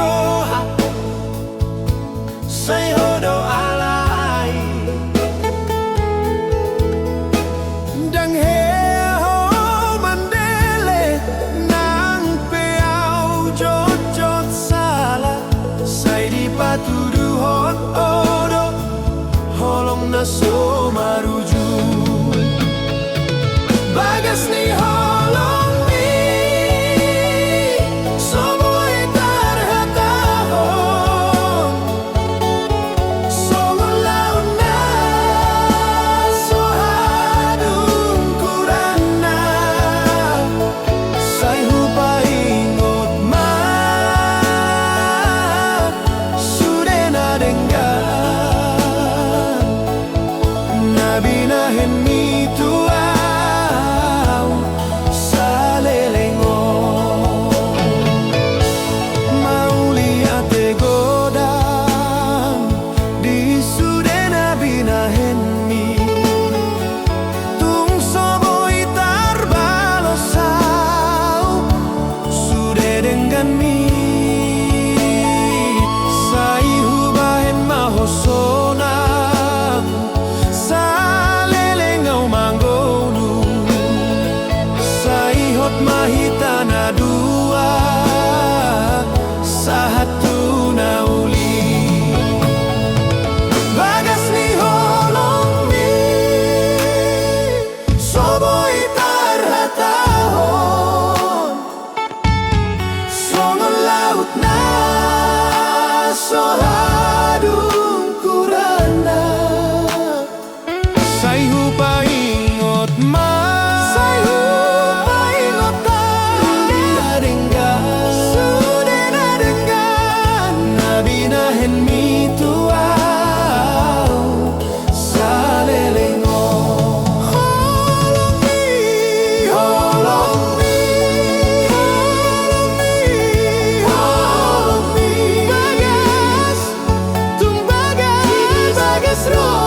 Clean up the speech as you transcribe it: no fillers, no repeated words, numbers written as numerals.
doha say hodo alai dang he ho mandele nang peau jot jot sala say di patudu hon odo holong na so maruju bagas ni holong ni soboy tarhatahon songolaw na sohadung kurana say hupaingot ma sude na denggan nabinahin mi tua mahita na dua sa hatu na uli bagas ni holong mi soboy tarhatahon songo laut na sohadung kurana say hupaingot ma Roh